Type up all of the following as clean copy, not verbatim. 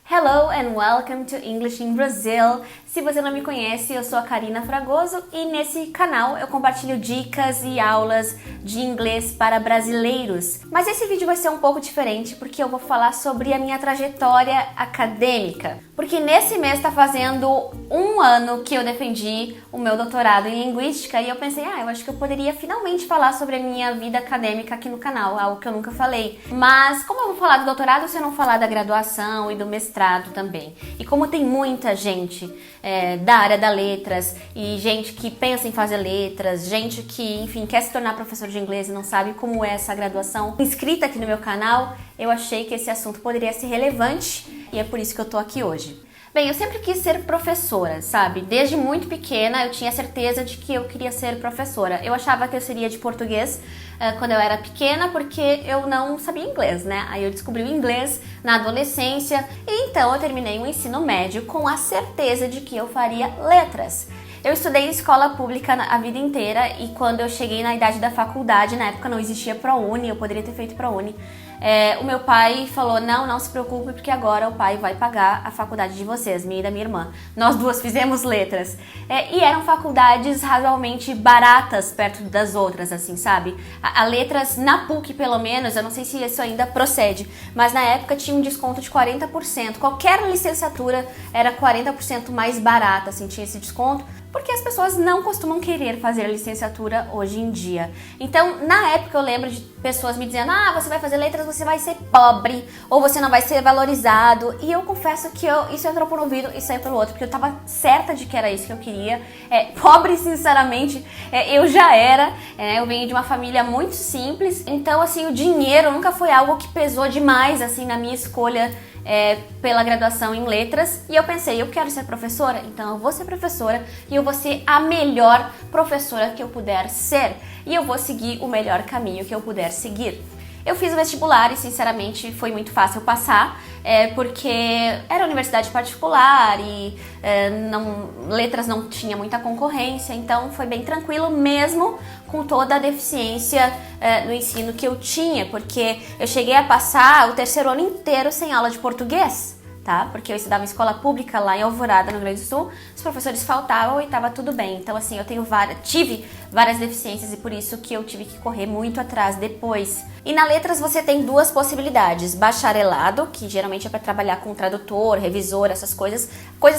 Hello and welcome to English in Brazil. Se você não me conhece, eu sou a Karina Fragoso e nesse canal eu compartilho dicas e aulas de inglês para brasileiros. Mas esse vídeo vai ser um pouco diferente porque eu vou falar sobre a minha trajetória acadêmica. Porque nesse mês está fazendo um ano que eu defendi o meu doutorado em Linguística e eu pensei, eu acho que eu poderia finalmente falar sobre a minha vida acadêmica aqui no canal, algo que eu nunca falei. Mas como eu vou falar do doutorado se eu não falar da graduação e do mestrado também? E como tem muita gente da área da letras e gente que pensa em fazer letras, gente que, enfim, quer se tornar professor de inglês e não sabe como é essa graduação, inscrita aqui no meu canal, eu achei que esse assunto poderia ser relevante e é por isso que eu tô aqui hoje. Bem, eu sempre quis ser professora, sabe? Desde muito pequena eu tinha certeza de que eu queria ser professora. Eu achava que eu seria de português quando eu era pequena porque eu não sabia inglês, né? Aí eu descobri o inglês na adolescência e então eu terminei o ensino médio com a certeza de que eu faria letras. Eu estudei em escola pública a vida inteira e quando eu cheguei na idade da faculdade, na época não existia ProUni, eu poderia ter feito ProUni, o meu pai falou, não se preocupe porque agora o pai vai pagar a faculdade de vocês, minha e da minha irmã. Nós duas fizemos letras. E eram faculdades razoavelmente baratas perto das outras, assim, sabe? A letras na PUC, pelo menos, eu não sei se isso ainda procede, mas na época tinha um desconto de 40%. Qualquer licenciatura era 40% mais barata, assim, tinha esse desconto. Porque as pessoas não costumam querer fazer licenciatura hoje em dia. Então, na época eu lembro de pessoas me dizendo, você vai fazer letras, você vai ser pobre, ou você não vai ser valorizado. E eu confesso que isso entrou por um ouvido e saiu pelo outro, porque eu tava certa de que era isso que eu queria. Pobre, sinceramente, eu já era. Eu venho de uma família muito simples, então, assim, o dinheiro nunca foi algo que pesou demais, assim, na minha escolha pela graduação em letras. E eu pensei, eu quero ser professora, então eu vou ser professora e eu vou ser a melhor professora que eu puder ser. E eu vou seguir o melhor caminho que eu puder seguir. Eu fiz o vestibular e, sinceramente, foi muito fácil passar, porque era universidade particular e letras não tinha muita concorrência, então foi bem tranquilo mesmo com toda a deficiência no ensino que eu tinha, porque eu cheguei a passar o terceiro ano inteiro sem aula de português. Tá? Porque eu estudava em escola pública lá em Alvorada, no Rio Grande do Sul, os professores faltavam e estava tudo bem. Então, assim, eu tive várias deficiências e por isso que eu tive que correr muito atrás depois. E na letras você tem duas possibilidades: bacharelado, que geralmente é para trabalhar com tradutor, revisor, essas coisas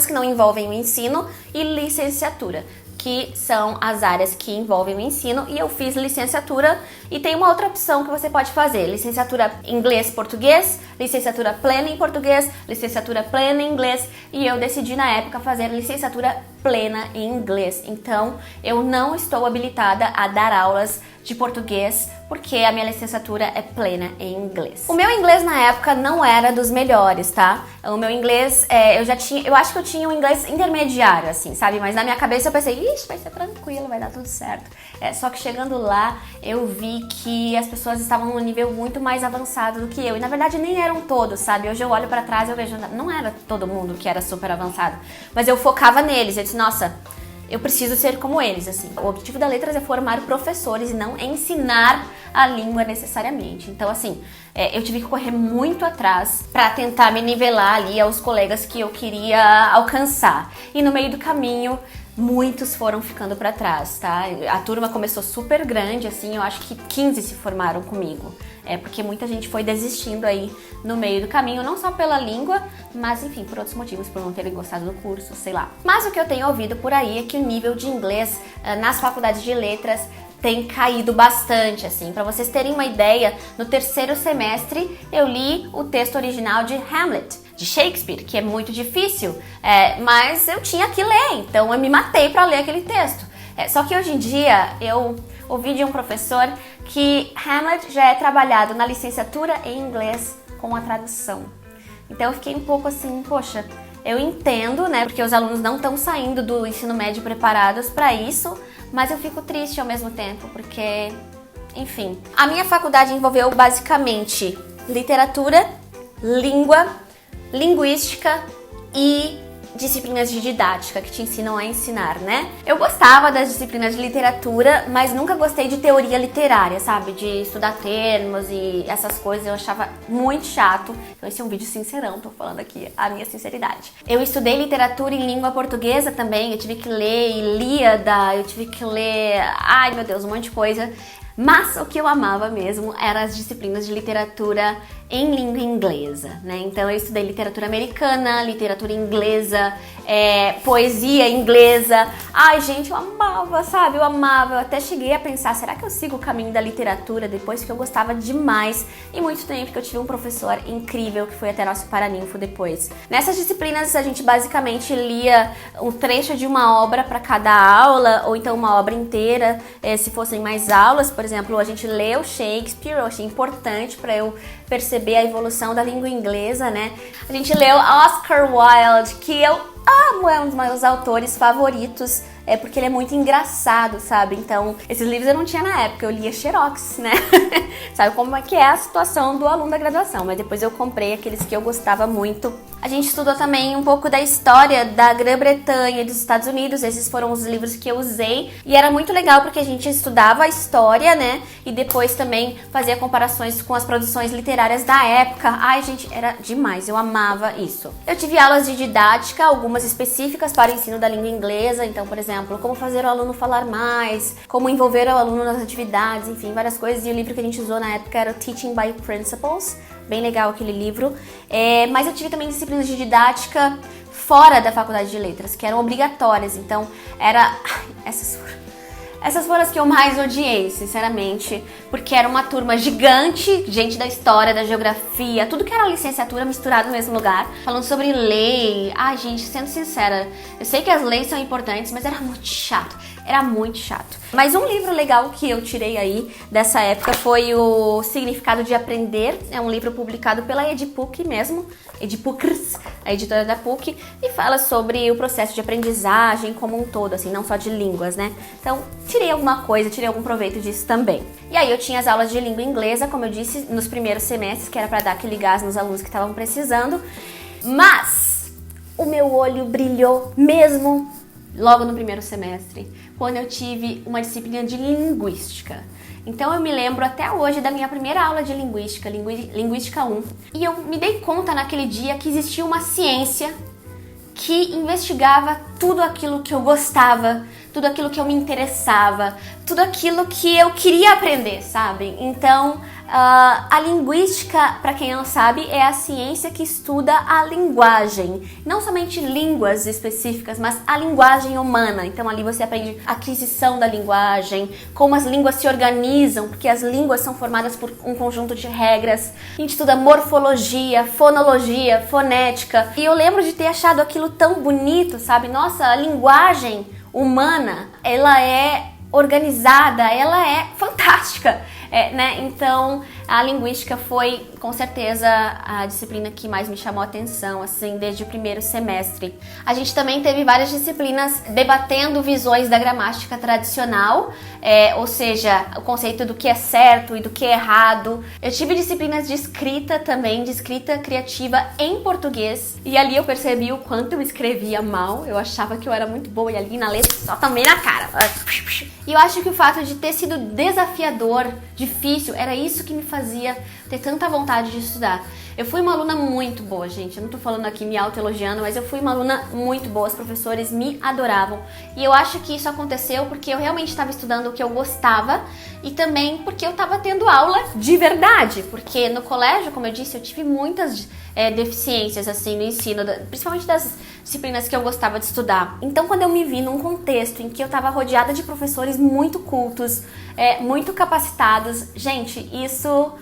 que não envolvem o ensino, e licenciatura, que são as áreas que envolvem o ensino, e eu fiz licenciatura e tem uma outra opção que você pode fazer: licenciatura inglês-português, licenciatura plena em português, licenciatura plena em inglês, e eu decidi na época fazer licenciatura plena em inglês. Então, eu não estou habilitada a dar aulas de português porque a minha licenciatura é plena em inglês. O meu inglês na época não era dos melhores, tá? O meu inglês, eu acho que eu tinha um inglês intermediário, assim, sabe? Mas na minha cabeça eu pensei, vai ser tranquilo, vai dar tudo certo. Só que chegando lá, eu vi que as pessoas estavam num nível muito mais avançado do que eu. E na verdade nem eram todos, sabe? Hoje eu olho pra trás e eu vejo, não era todo mundo que era super avançado. Mas eu focava neles, eu disse, nossa, eu preciso ser como eles, assim. O objetivo da letras é formar professores e não ensinar a língua necessariamente. Então, assim, eu tive que correr muito atrás pra tentar me nivelar ali aos colegas que eu queria alcançar. E no meio do caminho, muitos foram ficando pra trás, tá? A turma começou super grande, assim, eu acho que 15 se formaram comigo. Porque muita gente foi desistindo aí no meio do caminho, não só pela língua, mas enfim, por outros motivos, por não terem gostado do curso, sei lá. Mas o que eu tenho ouvido por aí é que o nível de inglês nas faculdades de letras tem caído bastante, assim. Para vocês terem uma ideia, no terceiro semestre eu li o texto original de Hamlet, de Shakespeare, que é muito difícil, mas eu tinha que ler, então eu me matei para ler aquele texto. Só que hoje em dia eu ouvi de um professor que Hamlet já é trabalhado na licenciatura em inglês com a tradução. Então eu fiquei um pouco assim, poxa, eu entendo, né, porque os alunos não estão saindo do ensino médio preparados para isso, mas eu fico triste ao mesmo tempo, porque, enfim. A minha faculdade envolveu basicamente literatura, língua, linguística e disciplinas de didática que te ensinam a ensinar, né? Eu gostava das disciplinas de literatura, mas nunca gostei de teoria literária, sabe? De estudar termos e essas coisas, eu achava muito chato. Então esse é um vídeo sincerão, tô falando aqui a minha sinceridade. Eu estudei literatura em língua portuguesa também, eu tive que ler Ilíada, eu tive que ler, ai meu Deus, um monte de coisa. Mas o que eu amava mesmo eram as disciplinas de literatura em língua inglesa, né? Então eu estudei literatura americana, literatura inglesa, poesia inglesa. Ai, gente, eu amava, sabe? Eu amava. Eu até cheguei a pensar, será que eu sigo o caminho da literatura depois? Porque eu gostava demais. E muito tempo que eu tive um professor incrível que foi até nosso paraninfo depois. Nessas disciplinas a gente basicamente lia um trecho de uma obra para cada aula, ou então uma obra inteira, se fossem mais aulas. Por exemplo, a gente leu Shakespeare, eu achei importante para eu perceber a evolução da língua inglesa, né? A gente leu Oscar Wilde, que eu amo, é um dos meus autores favoritos, porque ele é muito engraçado, sabe? Então, esses livros eu não tinha na época, eu lia Xerox, né? Sabe como é que é a situação do aluno da graduação, mas depois eu comprei aqueles que eu gostava muito. A gente estudou também um pouco da história da Grã-Bretanha e dos Estados Unidos, esses foram os livros que eu usei, e era muito legal porque a gente estudava a história, né? E depois também fazia comparações com as produções literárias da época. Ai, gente, era demais, eu amava isso. Eu tive aulas de didática, algumas específicas para o ensino da língua inglesa, então, por exemplo, como fazer o aluno falar mais, como envolver o aluno nas atividades, enfim, várias coisas. E o livro que a gente usou na época era o Teaching by Principles, bem legal aquele livro. Mas eu tive também disciplinas de didática fora da faculdade de letras, que eram obrigatórias, então essas foram as que eu mais odiei, sinceramente, porque era uma turma gigante, gente da história, da geografia, tudo que era licenciatura misturado no mesmo lugar, falando sobre lei. Ai, gente, sendo sincera, eu sei que as leis são importantes, mas era muito chato. Era muito chato. Mas um livro legal que eu tirei aí dessa época foi o Significado de Aprender. É um livro publicado pela EdPUC mesmo, EdPUCRS, a editora da PUC, e fala sobre o processo de aprendizagem como um todo, assim, não só de línguas, né? Então, tirei alguma coisa, tirei algum proveito disso também. E aí eu tinha as aulas de língua inglesa, como eu disse, nos primeiros semestres, que era para dar aquele gás nos alunos que estavam precisando. Mas o meu olho brilhou mesmo logo no primeiro semestre, quando eu tive uma disciplina de linguística. Então eu me lembro até hoje da minha primeira aula de linguística, Linguística 1, e eu me dei conta naquele dia que existia uma ciência que investigava tudo aquilo que eu gostava, tudo aquilo que eu me interessava, tudo aquilo que eu queria aprender, sabe? Então, a linguística, para quem não sabe, é a ciência que estuda a linguagem. Não somente línguas específicas, mas a linguagem humana. Então, ali você aprende a aquisição da linguagem, como as línguas se organizam, porque as línguas são formadas por um conjunto de regras. A gente estuda morfologia, fonologia, fonética. E eu lembro de ter achado aquilo tão bonito, sabe? Nossa, a linguagem humana, ela é organizada, ela é fantástica, né? Então, a linguística foi, com certeza, a disciplina que mais me chamou a atenção, assim, desde o primeiro semestre. A gente também teve várias disciplinas debatendo visões da gramática tradicional, ou seja, o conceito do que é certo e do que é errado. Eu tive disciplinas de escrita também, de escrita criativa em português, e ali eu percebi o quanto eu escrevia mal. Eu achava que eu era muito boa, e ali na letra só também na cara. E eu acho que o fato de ter sido desafiador, difícil, era isso que me fazia ter tanta vontade de estudar. Eu fui uma aluna muito boa, gente. Eu não tô falando aqui me autoelogiando, mas eu fui uma aluna muito boa. Os professores me adoravam. E eu acho que isso aconteceu porque eu realmente estava estudando o que eu gostava e também porque eu estava tendo aula de verdade. Porque no colégio, como eu disse, eu tive muitas deficiências assim no ensino, principalmente das disciplinas que eu gostava de estudar. Então, quando eu me vi num contexto em que eu estava rodeada de professores muito cultos, muito capacitados, gente, isso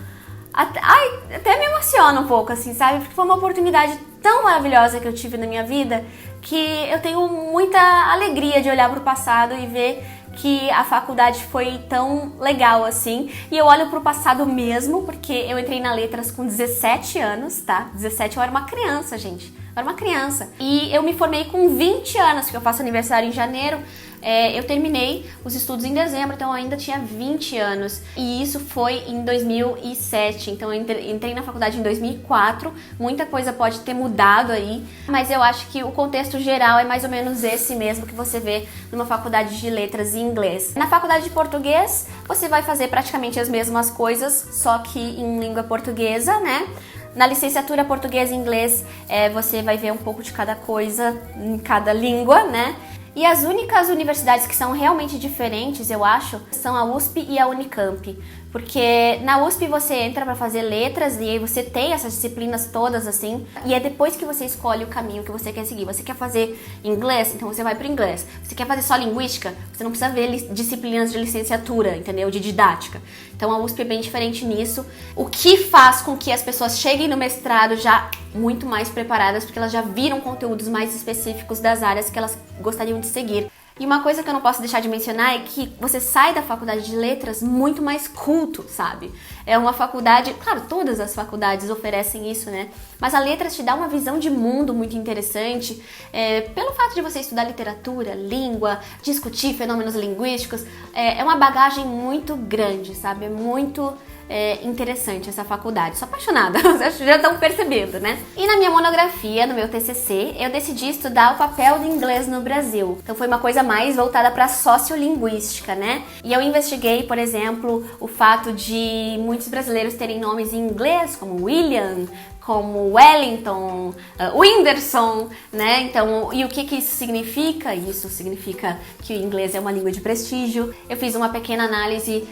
até me emociona um pouco, assim, sabe? Porque foi uma oportunidade tão maravilhosa que eu tive na minha vida que eu tenho muita alegria de olhar para o passado e ver que a faculdade foi tão legal assim. E eu olho pro passado mesmo, porque eu entrei na Letras com 17 anos, tá? 17 eu era uma criança, gente. Eu era uma criança. E eu me formei com 20 anos, porque eu faço aniversário em janeiro. Eu terminei os estudos em dezembro, então eu ainda tinha 20 anos. E isso foi em 2007, então eu entrei na faculdade em 2004. Muita coisa pode ter mudado aí, mas eu acho que o contexto geral é mais ou menos esse mesmo que você vê numa faculdade de letras em inglês. Na faculdade de português, você vai fazer praticamente as mesmas coisas, só que em língua portuguesa, né? Na licenciatura português e inglês, você vai ver um pouco de cada coisa em cada língua, né? E as únicas universidades que são realmente diferentes, eu acho, são a USP e a Unicamp. Porque na USP você entra para fazer letras e aí você tem essas disciplinas todas assim, e é depois que você escolhe o caminho que você quer seguir. Você quer fazer inglês? Então você vai para inglês. Você quer fazer só linguística? Você não precisa ver disciplinas de licenciatura, entendeu? De didática. Então a USP é bem diferente nisso, o que faz com que as pessoas cheguem no mestrado já muito mais preparadas, porque elas já viram conteúdos mais específicos das áreas que elas gostariam de seguir. E uma coisa que eu não posso deixar de mencionar é que você sai da faculdade de letras muito mais culto, sabe? É uma faculdade, claro, todas as faculdades oferecem isso, né? Mas a letras te dá uma visão de mundo muito interessante, pelo fato de você estudar literatura, língua, discutir fenômenos linguísticos, é uma bagagem muito grande, sabe? É muito interessante essa faculdade. Sou apaixonada, vocês já estão percebendo, né? E na minha monografia, no meu TCC, eu decidi estudar o papel do inglês no Brasil. Então foi uma coisa mais voltada para sociolinguística, né? E eu investiguei, por exemplo, o fato de muitos brasileiros terem nomes em inglês, como William, como Wellington, Whindersson, né? Então, e o que isso significa? Isso significa que o inglês é uma língua de prestígio. Eu fiz uma pequena análise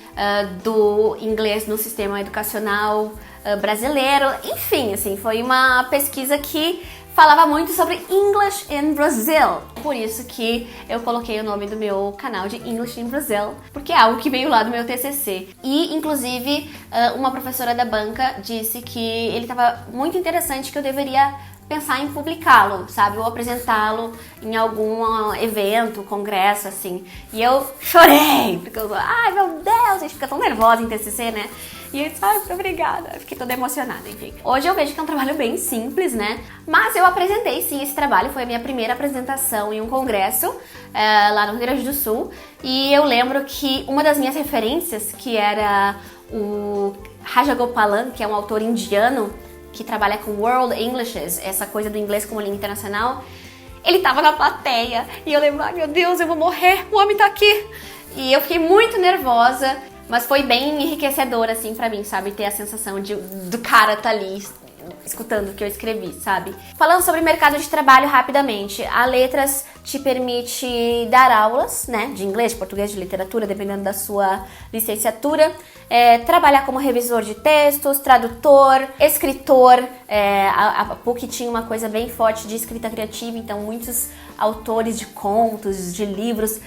do inglês no sistema educacional brasileiro. Enfim, assim, foi uma pesquisa que falava muito sobre English in Brazil. Por isso que eu coloquei o nome do meu canal de English in Brazil, porque é algo que veio lá do meu TCC. E, inclusive, uma professora da banca disse que ele estava muito interessante, que eu deveria pensar em publicá-lo, sabe? Ou apresentá-lo em algum evento, congresso, assim. E eu chorei, porque eu, ai meu Deus, a gente fica tão nervosa em TCC, né? E eu disse, ai, muito obrigada. Eu fiquei toda emocionada, enfim. Hoje eu vejo que é um trabalho bem simples, né? Mas eu apresentei sim esse trabalho, foi a minha primeira apresentação em um congresso lá no Rio Grande do Sul. E eu lembro que uma das minhas referências, que era o Rajagopalan, que é um autor indiano, que trabalha com World Englishes, essa coisa do inglês como língua internacional, ele tava na plateia e eu lembro, ai meu Deus, eu vou morrer, o homem tá aqui. E eu fiquei muito nervosa, mas foi bem enriquecedor, assim, pra mim, sabe? Ter a sensação do cara tá ali escutando o que eu escrevi, sabe? Falando sobre mercado de trabalho rapidamente, a Letras te permite dar aulas, né, de inglês, de português, de literatura, dependendo da sua licenciatura, trabalhar como revisor de textos, tradutor, escritor. A PUC tinha uma coisa bem forte de escrita criativa, então muitos autores de contos, de livros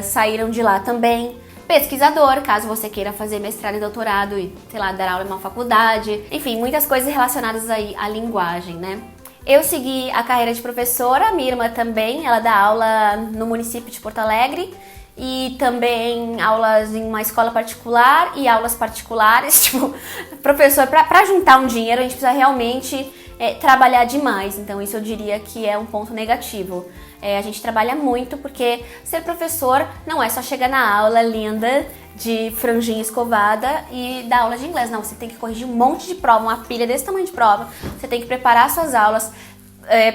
saíram de lá também. Pesquisador, caso você queira fazer mestrado e doutorado e, sei lá, dar aula em uma faculdade. Enfim, muitas coisas relacionadas aí à linguagem, né? Eu segui a carreira de professora, minha irmã também, ela dá aula no município de Porto Alegre e também aulas em uma escola particular e aulas particulares, tipo, professor, pra juntar um dinheiro a gente precisa realmente trabalhar demais, então isso eu diria que é um ponto negativo. A gente trabalha muito porque ser professor não é só chegar na aula linda de franjinha escovada e dar aula de inglês, não, você tem que corrigir um monte de prova, uma pilha desse tamanho de prova, você tem que preparar suas aulas,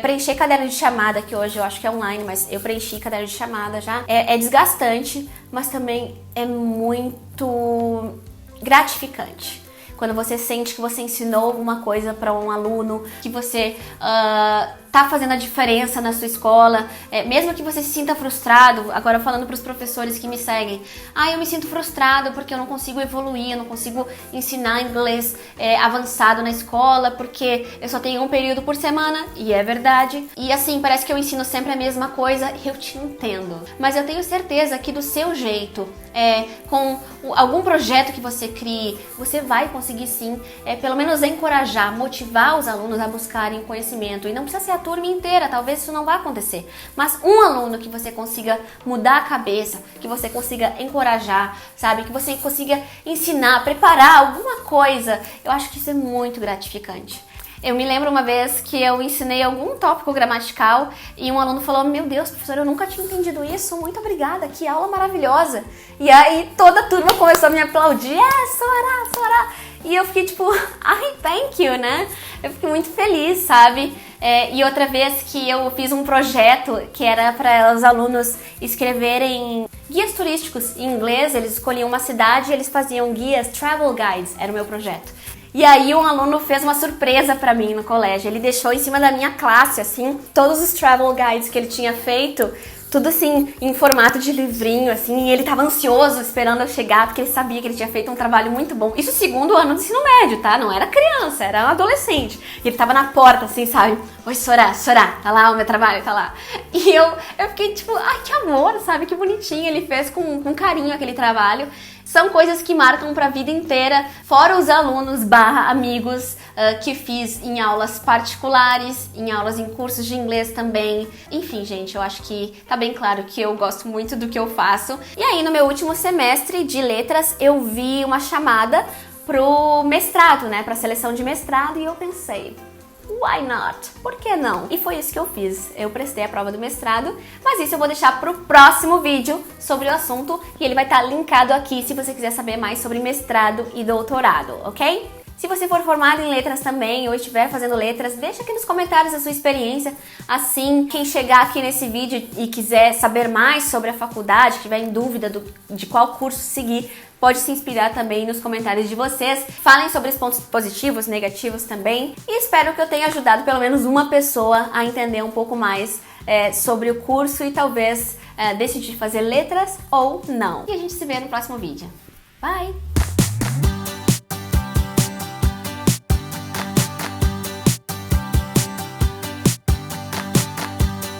preencher caderno de chamada, que hoje eu acho que é online, mas eu preenchi caderno de chamada já. É desgastante, mas também é muito gratificante. Quando você sente que você ensinou alguma coisa para um aluno, que você tá fazendo a diferença na sua escola, mesmo que você se sinta frustrado, agora falando para os professores que me seguem, eu me sinto frustrado porque eu não consigo evoluir, eu não consigo ensinar inglês avançado na escola, porque eu só tenho um período por semana, e é verdade, e assim, parece que eu ensino sempre a mesma coisa, eu te entendo, mas eu tenho certeza que do seu jeito, com algum projeto que você crie, você vai conseguir sim, pelo menos encorajar, motivar os alunos a buscarem conhecimento, e não precisa ser a turma inteira, talvez isso não vá acontecer, mas um aluno que você consiga mudar a cabeça, que você consiga encorajar, sabe, que você consiga ensinar, preparar alguma coisa, eu acho que isso é muito gratificante. Eu me lembro uma vez que eu ensinei algum tópico gramatical e um aluno falou: meu Deus, professora, eu nunca tinha entendido isso, muito obrigada, que aula maravilhosa. E aí toda a turma começou a me aplaudir, Sorá. E eu fiquei tipo, ai, thank you, né? Eu fiquei muito feliz, sabe? E outra vez que eu fiz um projeto que era para os alunos escreverem guias turísticos em inglês, eles escolhiam uma cidade e eles faziam guias, travel guides, era o meu projeto. E aí um aluno fez uma surpresa pra mim no colégio, ele deixou em cima da minha classe, assim, todos os travel guides que ele tinha feito, tudo assim, em formato de livrinho, assim, e ele tava ansioso esperando eu chegar, porque ele sabia que ele tinha feito um trabalho muito bom. Isso segundo ano do ensino médio, tá? Não era criança, era um adolescente. E ele tava na porta, assim, sabe? Oi, Sorá, tá lá o meu trabalho, tá lá. E eu fiquei tipo, ai, que amor, sabe? Que bonitinho, ele fez com carinho aquele trabalho. São coisas que marcam pra vida inteira, fora os alunos / amigos que fiz em aulas particulares, em aulas em cursos de inglês também. Enfim, gente, eu acho que tá bem claro que eu gosto muito do que eu faço. E aí, no meu último semestre de letras, eu vi uma chamada pro mestrado, né, pra seleção de mestrado, e eu pensei: why not? Por que não? E foi isso que eu fiz. Eu prestei a prova do mestrado, mas isso eu vou deixar pro próximo vídeo sobre o assunto e ele vai estar linkado aqui se você quiser saber mais sobre mestrado e doutorado, ok? Se você for formado em letras também ou estiver fazendo letras, deixa aqui nos comentários a sua experiência. Assim, quem chegar aqui nesse vídeo e quiser saber mais sobre a faculdade, tiver em dúvida de qual curso seguir, pode se inspirar também nos comentários de vocês. Falem sobre os pontos positivos, negativos também. E espero que eu tenha ajudado pelo menos uma pessoa a entender um pouco mais sobre o curso e talvez decidir fazer letras ou não. E a gente se vê no próximo vídeo. Bye!